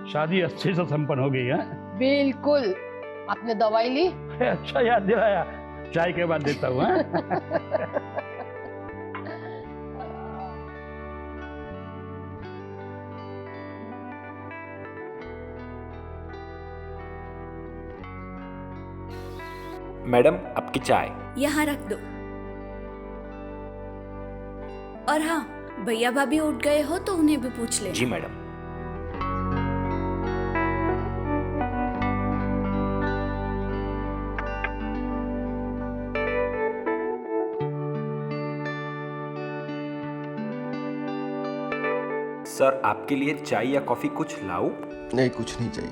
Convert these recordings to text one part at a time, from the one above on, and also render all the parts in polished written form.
शादी अच्छे से संपन्न हो गई है। बिल्कुल। आपने दवाई ली? अच्छा याद दिलाया, चाय के बाद देता हूँ। मैडम आपकी चाय। यहाँ रख दो। और हाँ, भैया भाभी उठ गए हो तो उन्हें भी पूछ ले। जी मैडम। सर आपके लिए चाय या कॉफी कुछ लाऊं? नहीं, कुछ नहीं चाहिए।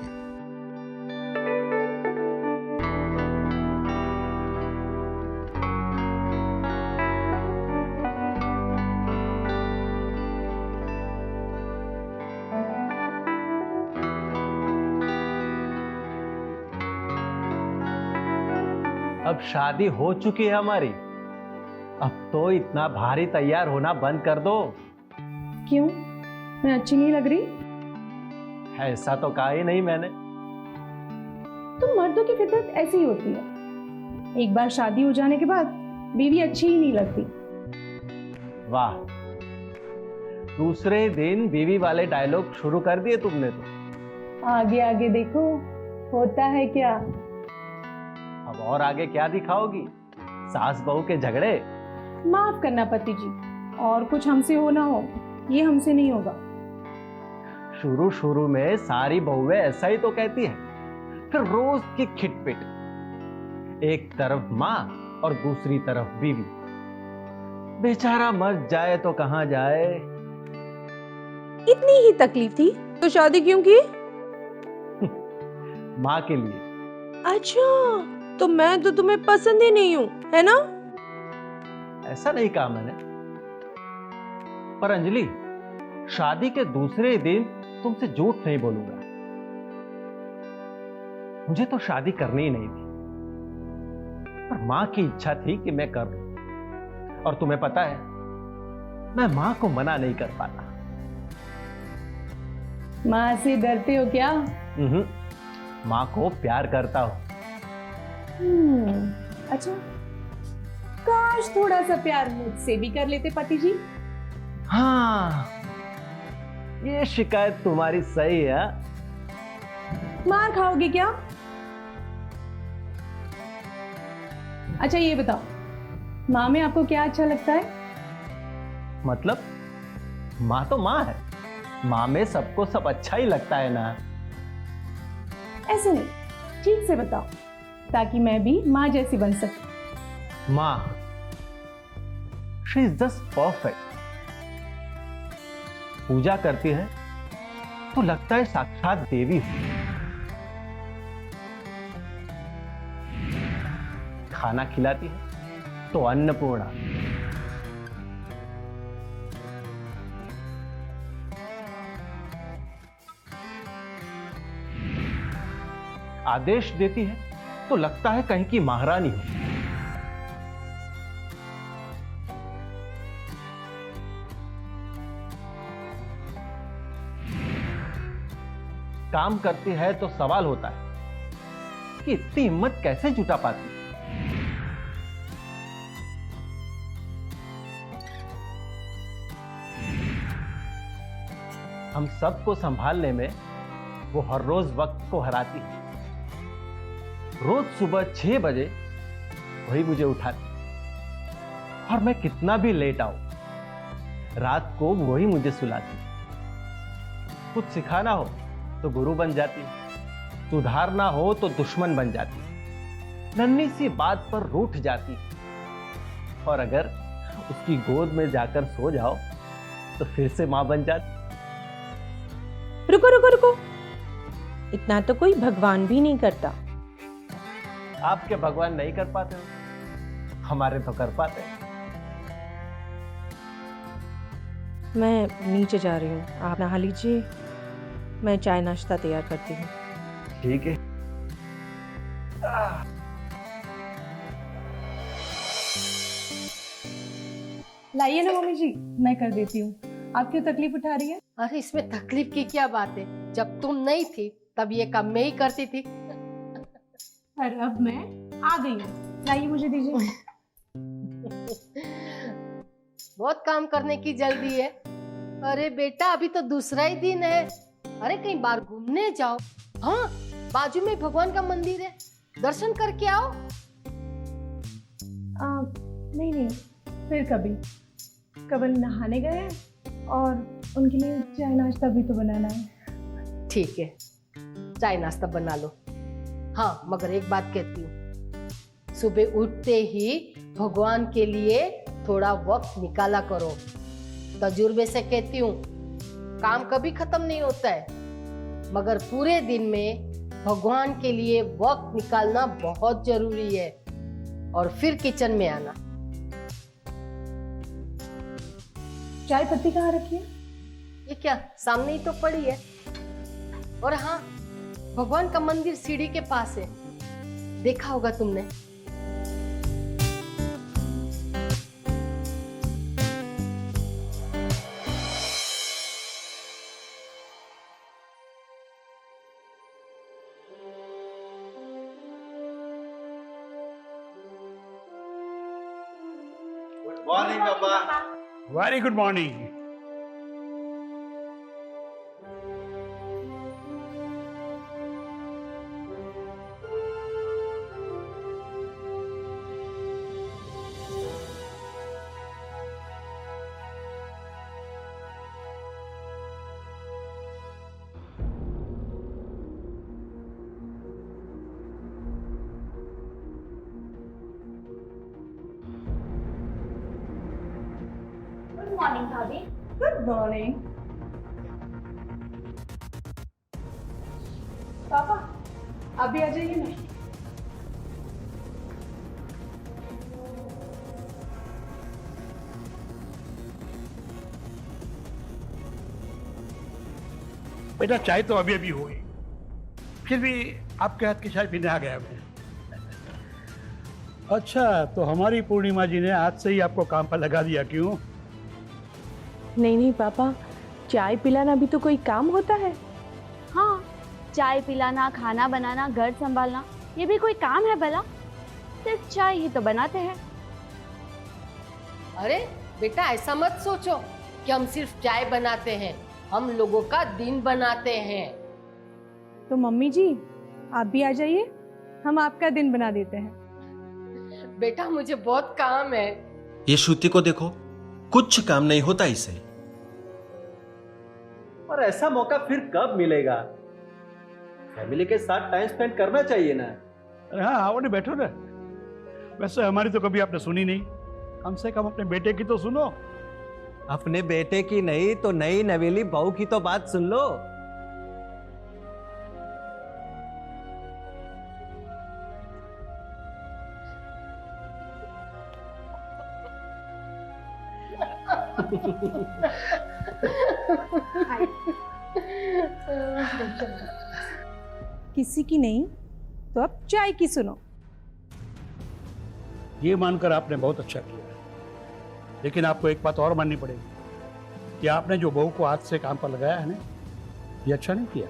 अब शादी हो चुकी है हमारी, अब तो इतना भारी तैयार होना बंद कर दो। क्यों, मैं अच्छी नहीं लग रही? ऐसा तो कहा ही नहीं मैंने। तो मर्दों की फितरत ऐसी ही होती है, एक बार शादी हो जाने के बाद बीवी अच्छी ही नहीं लगती। वाह, दूसरे दिन बीवी वाले डायलॉग शुरू कर दिए तुमने तो। आगे आगे देखो होता है क्या। अब और आगे क्या दिखाओगी? सास बहू के झगड़े? माफ करना पति जी, और कुछ हमसे हो ना हो, ये हमसे नहीं होगा। शुरू शुरू में सारी बहुएं ऐसा ही तो कहती है, फिर रोज की खिटपिट, एक तरफ माँ और दूसरी तरफ बीवी। बेचारा मर जाए तो कहाँ जाए। इतनी ही तकलीफ थी तो शादी क्यों की? माँ के लिए। अच्छा, तो मैं तो तुम्हें पसंद ही नहीं हूँ, है ना? ऐसा नहीं कहा मैंने, पर अंजलि, शादी के दूसरे दिन तुमसे झूठ नहीं बोलूंगा। मुझे तो शादी करनी ही नहीं थी, पर मां की इच्छा थी कि मैं कर लूं। और तुम्हें पता है, मैं मां को मना नहीं कर पाता। माँ से डरते हो क्या? मां को प्यार करता हूं। अच्छा, काश थोड़ा सा प्यार मुझसे भी कर लेते पति जी। हाँ, ये शिकायत तुम्हारी सही है। मार खाओगे क्या? अच्छा ये बताओ, माँ में आपको क्या अच्छा लगता है? मतलब माँ तो माँ है, माँ में सबको सब अच्छा ही लगता है ना। ऐसे नहीं, ठीक से बताओ, ताकि मैं भी माँ जैसी बन सकूं। माँ, शी इज जस्ट परफेक्ट। पूजा करती है तो लगता है साक्षात देवी हो। खाना खिलाती है तो अन्नपूर्णा। आदेश देती है तो लगता है कहीं की महारानी हो। काम करती है तो सवाल होता है कि इतनी हिम्मत कैसे जुटा पाती। हम सबको संभालने में वो हर रोज वक्त को हराती है। रोज सुबह 6 बजे वही मुझे उठाती, और मैं कितना भी लेट आऊं, रात को वही मुझे सुलाती। कुछ सिखाना हो तो गुरु बन जाती है, सुधारना हो तो दुश्मन बन जाती है, नन्ही सी बात पर रूठ जाती है, और अगर उसकी गोद में जाकर सो जाओ तो फिर से मां बन जाती। रुको रुको रुको, इतना तो कोई भगवान भी नहीं करता। आपके भगवान नहीं कर पाते हो, हमारे तो कर पाते हैं। मैं नीचे जा रही हूँ, आप नहा लीजिए, मैं चाय नाश्ता तैयार करती हूँ। ठीक है। लाइए ना मम्मी जी, मैं कर देती हूँ। आप क्यों तकलीफ उठा रही है? अरे इसमें तकलीफ की क्या बात है, जब तुम नहीं थी तब ये काम मैं ही करती थी। और अब मैं आ गई हूँ, लाइए मुझे दीजिए। बहुत काम करने की जल्दी है। अरे बेटा अभी तो दूसरा ही दिन है, अरे कहीं बाहर घूमने जाओ। हाँ, बाजू में भगवान का मंदिर है, दर्शन करके आओ। नहीं नहीं, फिर कभी। कबल नहाने गए हैं और उनके लिए चाय नाश्ता भी तो बनाना है। ठीक है, चाय नाश्ता बना लो। हाँ मगर एक बात कहती हूँ, सुबह उठते ही भगवान के लिए थोड़ा वक्त निकाला करो। तजुर्बे से कहती हूँ, काम कभी खत्म नहीं होता है, मगर पूरे दिन में भगवान के लिए वक्त निकालना बहुत जरूरी है। और फिर किचन में आना। चाय पत्ती कहाँ रखी है? ये क्या सामने ही तो पड़ी है। और हाँ, भगवान का मंदिर सीढ़ी के पास है, देखा होगा तुमने। मॉर्निंग पापा। Very good morning. मॉर्निंग भाभी। गुड मॉर्निंग पापा, अभी आ जाइए ना। बेटा चाय तो अभी अभी हुई, फिर भी आपके हाथ की चाय पीने आ गया मैं। अच्छा, तो हमारी पूर्णिमा जी ने आज से ही आपको काम पर लगा दिया, क्यों? नहीं नहीं पापा, चाय पिलाना भी तो कोई काम होता है। हाँ, चाय पिलाना, खाना बनाना, घर संभालना, ये भी कोई काम है भला? सिर्फ चाय ही तो बनाते हैं। अरे बेटा ऐसा मत सोचो कि हम सिर्फ चाय बनाते हैं, हम लोगों का दिन बनाते हैं। तो मम्मी जी आप भी आ जाइए, हम आपका दिन बना देते हैं। बेटा मुझे बहुत काम है। ये श्रुति को देखो, कुछ काम नहीं होता इसे। और ऐसा मौका फिर कब मिलेगा? फैमिली के साथ टाइम स्पेंड करना चाहिए ना। अरे हाँ, आओ ना, बैठो ना। वैसे हमारी तो कभी आपने सुनी नहीं, कम से कम अपने बेटे की तो सुनो। अपने बेटे की नहीं तो नई नवेली बहू की तो बात सुन लो। किसी की नहीं तो अब चाय की सुनो। ये मानकर आपने बहुत अच्छा किया, लेकिन आपको एक बात और माननी पड़ेगी कि आपने जो बहू को हाथ से काम पर लगाया है ना, ये अच्छा नहीं किया।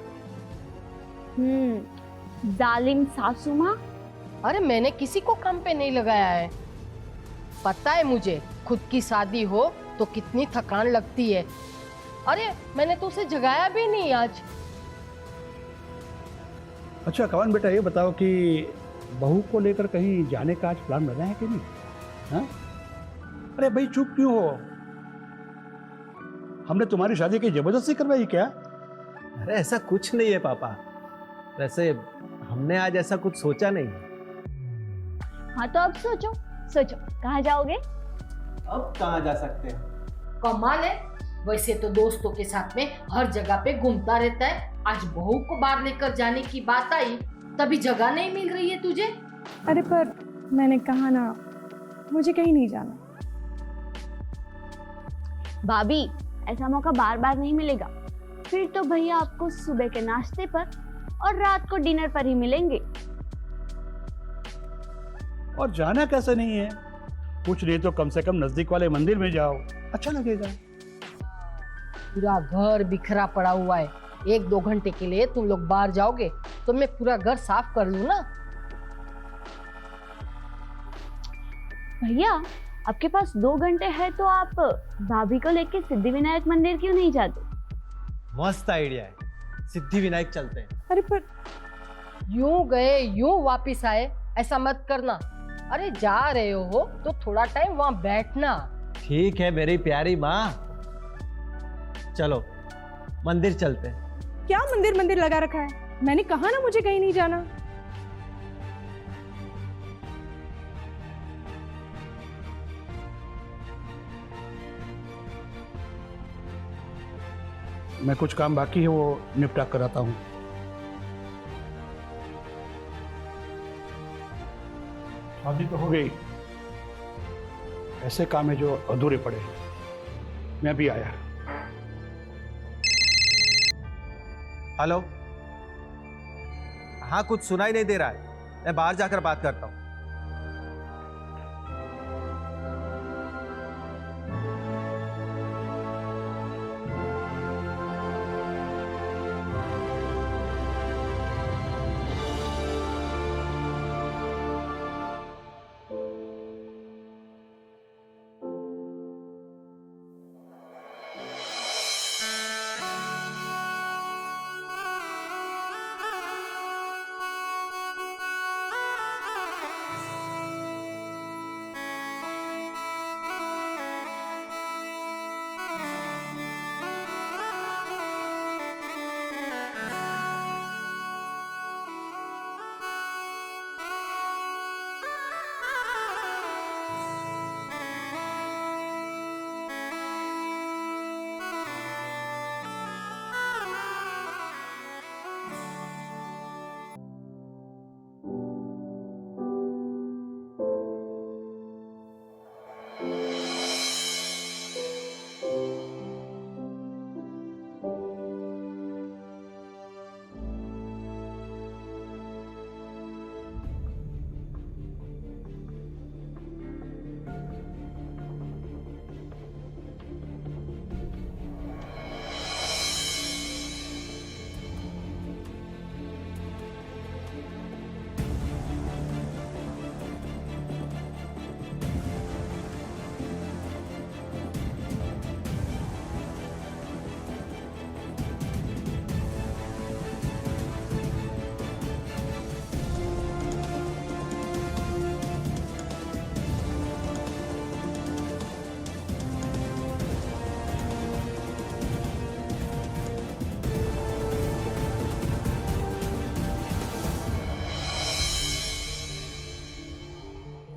जालिम सासू माँ। अरे मैंने किसी को काम पे नहीं लगाया है, पता है मुझे खुद की शादी हो तो कितनी थकान लगती है। अरे मैंने तो उसे जगाया भी नहीं आज। अच्छा कवन बेटा, ये बताओ कि बहू को लेकर कहीं जाने का आज प्लान बना है कि नहीं? हाँ? अरे भाई चुप क्यों हो? हमने तुम्हारी शादी की जबरदस्ती करवाई क्या? अरे ऐसा कुछ नहीं है पापा, वैसे हमने आज ऐसा कुछ सोचा नहीं। हाँ तो अब सोचो सोचो, कहाँ जाओगे? अब कहाँ जा सकते हैं? कमाल है, वैसे तो दोस्तों के साथ में हर जगह पे घूमता रहता है, आज बहू को बाहर लेकर जाने की बात आई तभी जगह नहीं मिल रही है तुझे। अरे पर मैंने कहा ना, मुझे कहीं नहीं जाना। भाभी, ऐसा मौका बार बार नहीं मिलेगा। फिर तो भैया आपको सुबह के नाश्ते पर और रात को डिनर पर ही मिलेंगे। और जाना कैसे नहीं है, कुछ नहीं तो कम से कम नजदीक वाले मंदिर में जाओ, अच्छा लगेगा। पूरा घर बिखरा पड़ा हुआ है, 1-2 घंटे के लिए तुम लोग बाहर जाओगे तो मैं पूरा घर साफ कर लूं ना। भैया, आपके पास 2 घंटे है तो आप भाभी को लेके सिद्धिविनायक मंदिर क्यों नहीं जाते? मस्त आइडिया है, सिद्धि विनायक चलते हैं। अरे पर यूं गए यूं वापिस आए, ऐसा मत करना। अरे जा रहे हो तो थोड़ा टाइम वहां बैठना। ठीक है मेरी प्यारी माँ, चलो मंदिर चलते हैं। क्या मंदिर मंदिर लगा रखा है? मैंने कहा ना मुझे कहीं नहीं जाना। मैं कुछ काम बाकी है वो निपटा कर आता हूँ। शादी तो हो गई, ऐसे काम है जो अधूरे पड़े हैं। मैं भी आया। हेलो, हाँ कुछ सुनाई नहीं दे रहा है, मैं बाहर जाकर बात करता हूँ।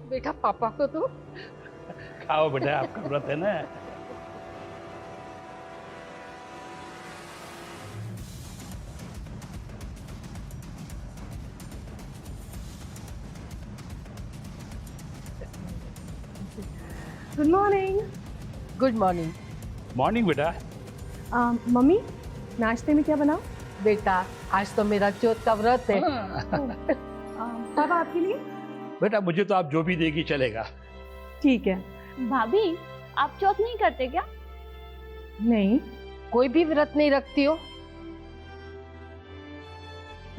बेटा पापा को तो खाओ बेटा, आपका व्रत है ना। Good morning. Good morning. Morning बेटा। मम्मी, नाश्ते में क्या बनाओ? बेटा आज तो मेरा चौथ का व्रत है। पापा आपके लिए? बेटा मुझे तो आप जो भी देगी चलेगा। ठीक है। भाभी, आप चौथ नहीं करते क्या? नहीं कोई भी व्रत नहीं रखती हो?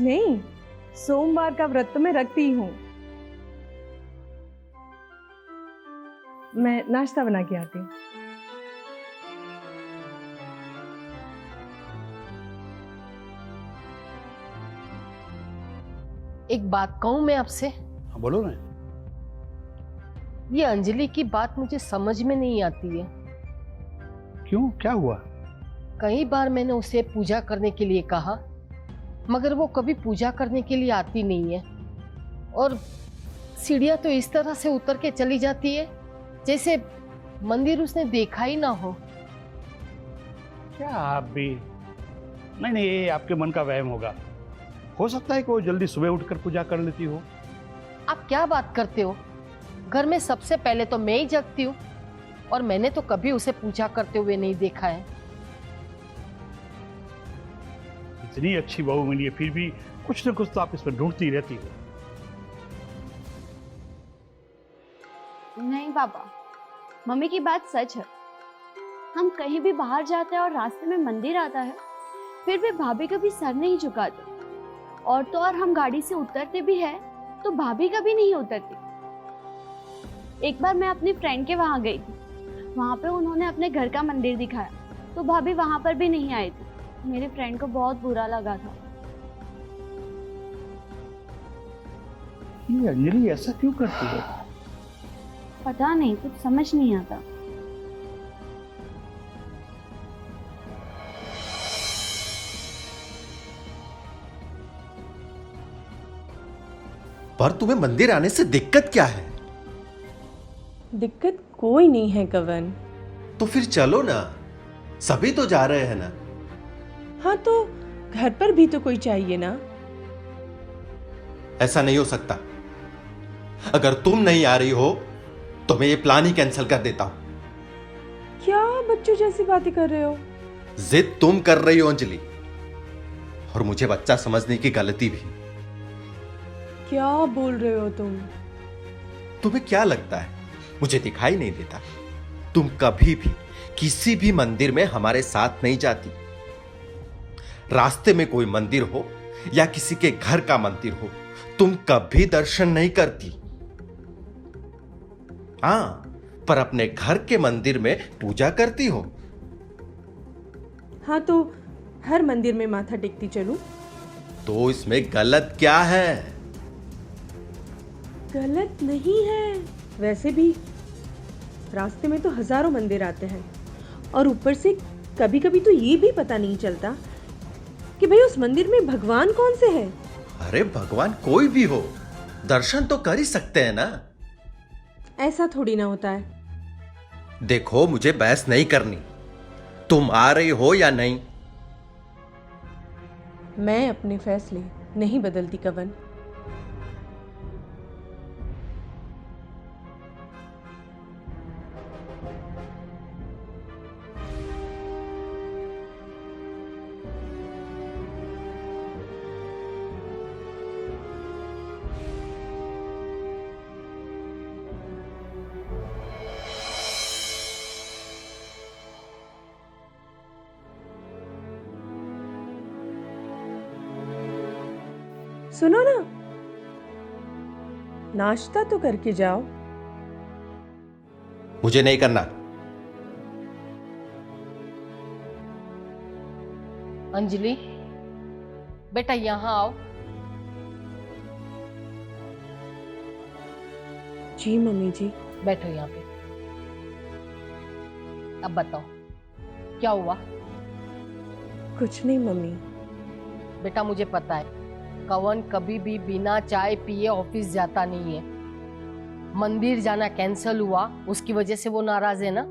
नहीं, सोमवार का व्रत तो मैं रखती हूँ। मैं नाश्ता बना के आती हूँ। एक बात कहूं मैं आपसे? हाँ, बोलो ना। ये अंजलि की बात मुझे समझ में नहीं आती है। क्यों, क्या हुआ? कई बार मैंने उसे पूजा करने के लिए कहा, मगर वो कभी पूजा करने के लिए आती नहीं है। और सीढ़ियां तो इस तरह से उतर के चली जाती है जैसे मंदिर उसने देखा ही ना हो। क्या आप भी? नहीं नहीं, ये आपके मन का वहम होगा। हो सकता है कि वो जल्दी सुबह उठकर पूजा कर लेती हो। आप क्या बात करते हो? घर में सबसे पहले तो मैं ही जगती हूँ, और मैंने तो कभी उसे पूजा करते हुए नहीं देखा है। इतनी अच्छी बहू मिली है, फिर भी कुछ न कुछ तो आप इसमें ढूंढती रहती हो। नहीं पापा, मम्मी की बात सच है। हम कहीं भी बाहर जाते हैं और रास्ते में मंदिर आता है, फिर भी भाभी कभी सर नहीं झुकाते। और तो और हम गाड़ी से उतरते भी है तो भाभी कभी नहीं उतरती। एक बार मैं अपनी फ्रेंड के वहां गई थी, वहां पे उन्होंने अपने घर का मंदिर दिखाया तो भाभी वहां पर भी नहीं आई थी। मेरे फ्रेंड को बहुत बुरा लगा था। ये अंजलि ऐसा क्यों करती है? पता नहीं, कुछ समझ नहीं आता। पर तुम्हें मंदिर आने से दिक्कत क्या है? दिक्कत कोई नहीं है कवन। तो फिर चलो ना, सभी तो जा रहे हैं ना। हाँ तो घर पर भी तो कोई चाहिए ना। ऐसा नहीं हो सकता। अगर तुम नहीं आ रही हो तो मैं ये प्लान ही कैंसिल कर देता हूं। क्या बच्चों जैसी बातें कर रहे हो? जिद तुम कर रही हो अंजलि, और मुझे बच्चा समझने की गलती भी। क्या बोल रहे हो तुम? तुम्हें क्या लगता है मुझे दिखाई नहीं देता? तुम कभी भी किसी भी मंदिर में हमारे साथ नहीं जाती। रास्ते में कोई मंदिर हो या किसी के घर का मंदिर हो, तुम कभी दर्शन नहीं करती। हां, पर अपने घर के मंदिर में पूजा करती हो। हाँ तो हर मंदिर में माथा टेकती चलूं? तो इसमें गलत क्या है? गलत नहीं है। वैसे भी रास्ते में तो हजारों मंदिर आते हैं, और ऊपर से कभी कभी तो ये भी पता नहीं चलता कि भाई उस मंदिर में भगवान कौन से हैं। अरे भगवान कोई भी हो, दर्शन तो कर ही सकते हैं ना। ऐसा थोड़ी ना होता है। देखो, मुझे बहस नहीं करनी। तुम आ रही हो या नहीं? मैं अपने फैसले नहीं बदलती कवन। सुनो ना, नाश्ता तो करके जाओ। मुझे नहीं करना। अंजलि बेटा यहाँ आओ। जी मम्मी जी। बैठो यहाँ पे। अब बताओ क्या हुआ? कुछ नहीं मम्मी। बेटा मुझे पता है कवन कभी भी बिना चाय पिए ऑफिस जाता नहीं है। मंदिर जाना कैंसिल हुआ, उसकी वजह से वो नाराज है ना?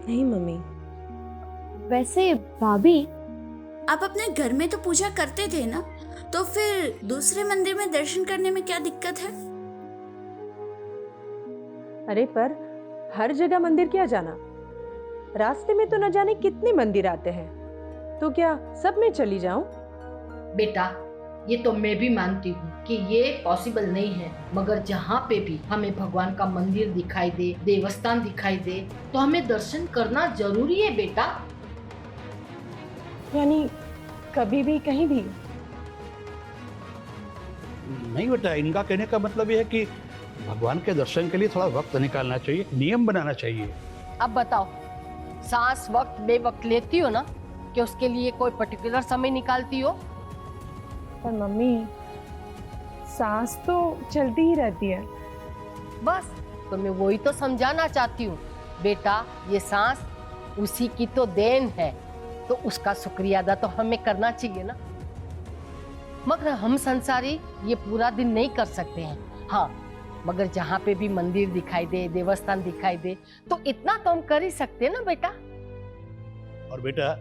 नहीं मम्मी। वैसे भाभी, आप अपने घर में तो पूजा करते थे ना, तो फिर दूसरे मंदिर में दर्शन करने में क्या दिक्कत है? अरे पर हर जगह मंदिर क्या जाना? रास्ते में तो न जाने कितने मंदिर आते हैं, तो क्या सब में चली जाऊं? बेटा ये तो मैं भी मानती हूँ कि ये पॉसिबल नहीं है, मगर जहाँ पे भी हमें भगवान का मंदिर दिखाई दे, देवस्थान दिखाई दे, तो हमें दर्शन करना जरूरी है बेटा। यानी कभी भी कहीं भी? नहीं बेटा, इनका कहने का मतलब ये है कि भगवान के दर्शन के लिए थोड़ा वक्त निकालना चाहिए, नियम बनाना चाहिए। अब बताओ, सांस वक्त बेवक्त लेती हो ना, कि उसके लिए कोई पर्टिकुलर समय निकालती हो? पर मम्मी, सांस तो चलती ही रहती है। बस, तो मैं वही तो समझाना चाहती हूँ बेटा, ये सांस उसी की तो देन है। तो उसका शुक्रिया अदा तो हमें करना चाहिए ना। मगर हम संसारी ये पूरा दिन नहीं कर सकते हैं। हाँ, मगर जहाँ पे भी मंदिर दिखाई दे, देवस्थान दिखाई दे, तो इतना तो हम कर ही सकते हैं ना बेटा। और बेटा,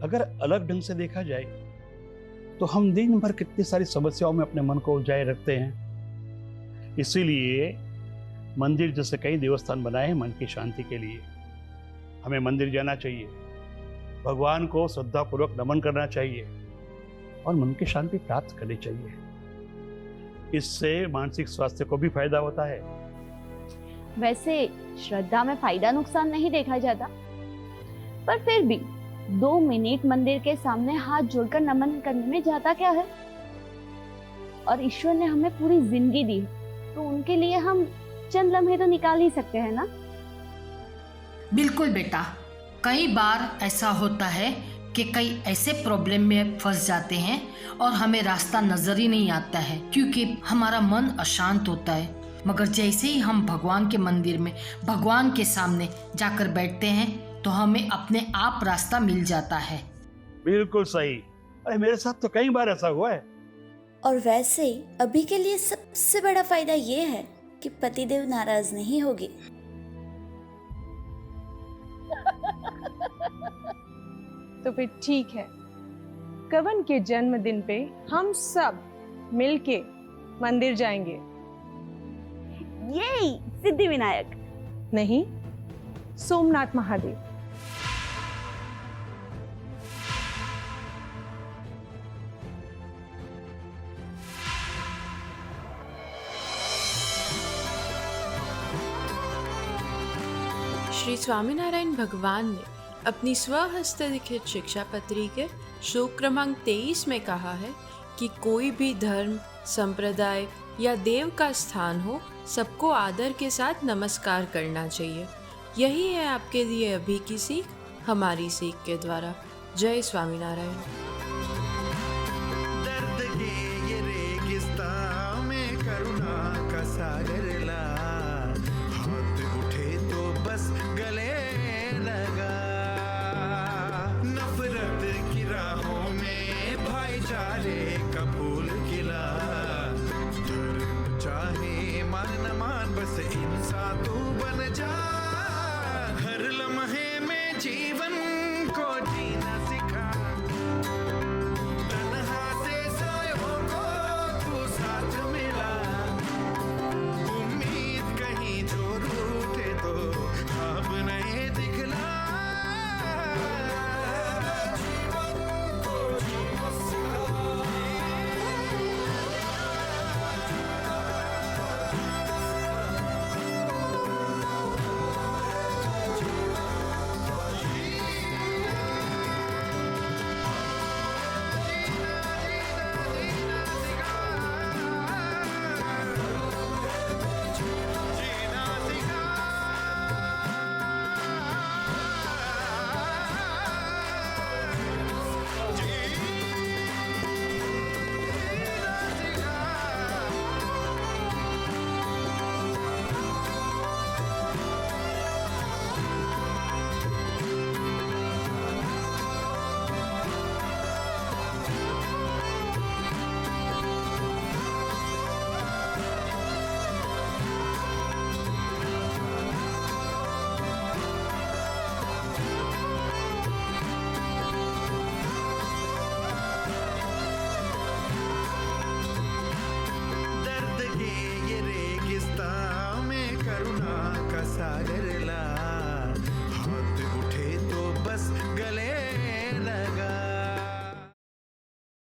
अगर अलग ढंग से देखा जाए तो हम दिन भर कितनी सारी समस्याओं में अपने मन को उलझाए रखते हैं। इसीलिए मंदिर जैसे कई देवस्थान बनाए हैं मन की शांति के लिए। हमें मंदिर जाना चाहिए, भगवान को श्रद्धापूर्वक नमन करना चाहिए और मन की शांति प्राप्त करनी चाहिए। इससे मानसिक स्वास्थ्य को भी फायदा होता है। वैसे श्रद्धा में फायदा नुकसान नहीं देखा जाता, पर फिर भी 2 मिनट मंदिर के सामने हाथ जोड़कर नमन करने में जाता क्या है। और ईश्वर ने हमें पूरी जिंदगी दी है, तो उनके लिए हम चंद लम्हे तो निकाल ही सकते हैं ना। बिल्कुल बेटा, कई बार ऐसा होता है कि कई ऐसे प्रॉब्लम में फंस जाते हैं और हमें रास्ता नजर ही नहीं आता है, क्योंकि हमारा मन अशांत होता है। मगर जैसे ही हम भगवान के मंदिर में भगवान के सामने जाकर बैठते हैं तो हमें अपने आप रास्ता मिल जाता है। बिल्कुल सही। अरे मेरे साथ तो कई बार ऐसा हुआ है। और वैसे ही अभी के लिए सबसे बड़ा फायदा ये है कि पतिदेव नाराज नहीं होगी। तो फिर ठीक है, कवन के जन्मदिन पे हम सब मिलके मंदिर जाएंगे। ये सिद्धि विनायक नहीं, सोमनाथ महादेव। श्री स्वामीनारायण भगवान ने अपनी स्वहस्त लिखित शिक्षा पत्री के श्लोक क्रमांक 23 में कहा है कि कोई भी धर्म, संप्रदाय या देव का स्थान हो, सबको आदर के साथ नमस्कार करना चाहिए। यही है आपके लिए अभी की सीख, हमारी सीख के द्वारा। जय स्वामीनारायण। दर्द के ये रेगिस्तान में करुणा का सागर ला, हाथ उठे तो बस गले लगा। नफरत की राहों में भाईचारे का फूल खिला, धर्म चाहे मान न मान बस इंसान तू बन जा। हर लम्हे में जीवन को जीना सिखा, तन्हा से सायों को तू साथ मिला। उम्मीद कहीं जो रूठे तो अब नहीं दिखला। जीवन को जीना सिखा। दर्द के ये रेगिस्तान में करुणा का सागर